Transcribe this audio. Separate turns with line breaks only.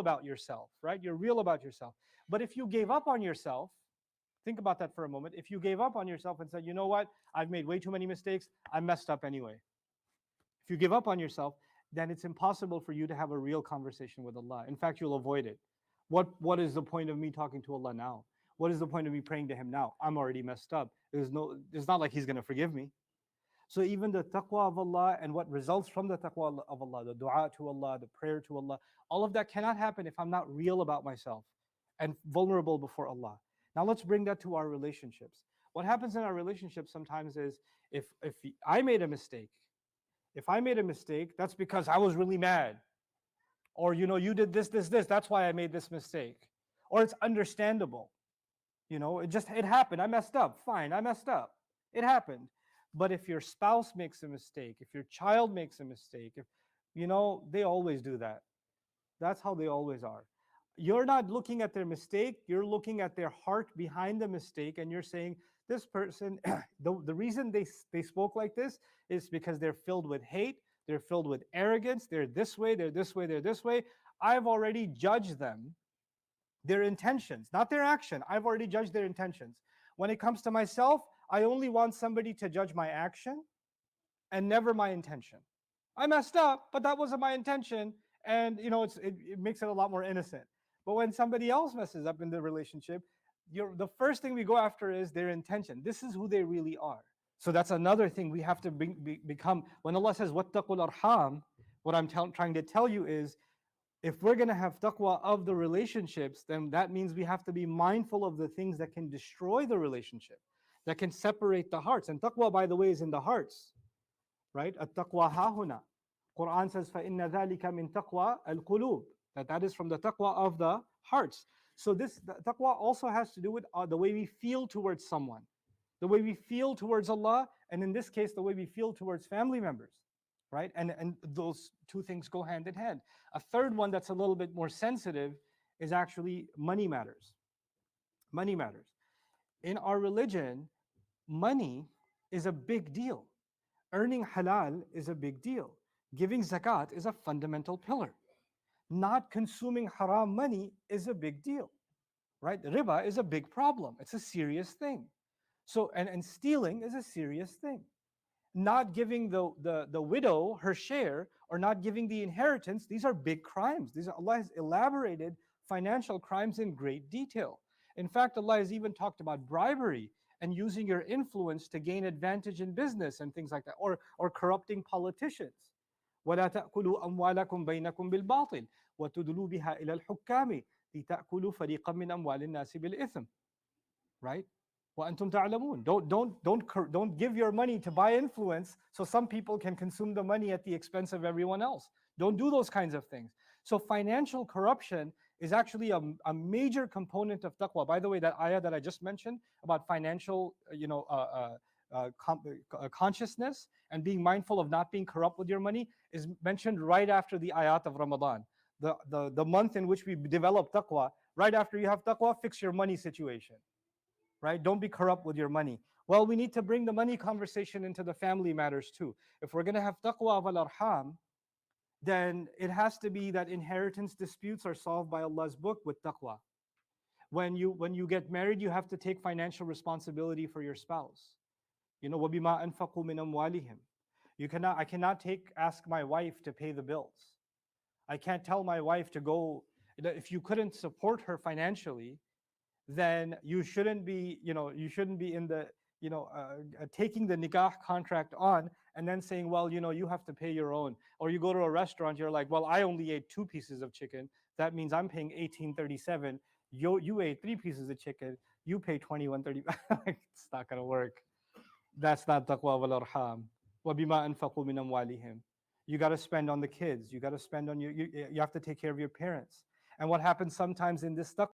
about yourself, right? You're real about yourself. But if you gave up on yourself, think about that for a moment. If you gave up on yourself and said, you know what, I've made way too many mistakes, I messed up anyway. If you give up on yourself, then it's impossible for you to have a real conversation with Allah. In fact, you'll avoid it. What is the point of me talking to Allah now? What is the point of me praying to Him now? I'm already messed up. It's not like He's going to forgive me. So even the taqwa of Allah and what results from the taqwa of Allah, the dua to Allah, the prayer to Allah, all of that cannot happen if I'm not real about myself and vulnerable before Allah. Now let's bring that to our relationships. What happens in our relationships sometimes is if I made a mistake, that's because I was really mad. Or, you did this, that's why I made this mistake. Or it's understandable. It happened. I messed up. Fine, I messed up. It happened. But if your spouse makes a mistake, if your child makes a mistake, they always do that. That's how they always are. You're not looking at their mistake, you're looking at their heart behind the mistake, and you're saying, this person, the reason they spoke like this is because they're filled with hate, they're filled with arrogance, they're this way, they're this way, they're this way. I've already judged them, their intentions, not their action. I've already judged their intentions. When it comes to myself, I only want somebody to judge my action and never my intention. I messed up, but that wasn't my intention. And it makes it a lot more innocent. But when somebody else messes up in the relationship, the first thing we go after is their intention. This is who they really are. So that's another thing we have to become. When Allah says, وَاتَّقُوا الْأَرْحَامِ, what I'm trying to tell you is, if we're going to have taqwa of the relationships, then that means we have to be mindful of the things that can destroy the relationship, that can separate the hearts. And taqwa, by the way, is in the hearts, right? At-taqwa hahuna. Quran says, فَإِنَّ ذَلِكَ مِن تَقْوَى الْقُلُوبِ, that is from the taqwa of the hearts. So the taqwa also has to do with the way we feel towards someone, the way we feel towards Allah, and in this case, the way we feel towards family members, right? And those two things go hand in hand. A third one that's a little bit more sensitive is actually money matters. Money matters. In our religion, money is a big deal. Earning halal is a big deal. Giving zakat is a fundamental pillar. Not consuming haram money is a big deal, right? Riba is a big problem. It's a serious thing. So, and stealing is a serious thing. Not giving the widow her share or not giving the inheritance, these are big crimes. Allah has elaborated financial crimes in great detail. In fact, Allah has even talked about bribery and using your influence to gain advantage in business and things like that, or corrupting politicians. وَلَا تَأْكُلُوا أَمْوَالَكُمْ بَيْنَكُمْ بِالْبَاطِلِ وَتُدْلُوا بِهَا إِلَى الْحُكَّامِ لِتَأْكُلُوا فَرِيقًا مِنْ أَمْوَالِ النَّاسِ بِالْإِثْمِ. Right? وَأَنْتُمْ تَعْلَمُونَ. Don't give your money to buy influence so some people can consume the money at the expense of everyone else. Don't do those kinds of things. So financial corruption is actually a major component of taqwa. By the way, that ayah that I just mentioned about financial, consciousness and being mindful of not being corrupt with your money is mentioned right after the ayat of Ramadan. The month in which we develop taqwa, right after you have taqwa, fix your money situation. Right? Don't be corrupt with your money. Well, we need to bring the money conversation into the family matters too. If we're going to have taqwa of al-arham, then it has to be that inheritance disputes are solved by Allah's book with taqwa. When you get married, you have to take financial responsibility for your spouse. وَبِمَا أَنفَقُوا مِنْ أَمْوَالِهِمْ. I cannot ask my wife to pay the bills. I can't tell my wife to go. If you couldn't support her financially, then you shouldn't be in the, taking the nikah contract on and then saying, well, you have to pay your own. Or you go to a restaurant, you're like, well, I only ate 2 pieces of chicken. That means I'm paying $18.37. You ate 3 pieces of chicken. You pay $21.30. It's not going to work. That's not taqwa wal arham. وَبِمَا أَنفَقُوا مِنْ أَمْوَالِهِمْ. You got to spend on the kids. You got to spend on you have to take care of your parents. And what happens sometimes in this taqwa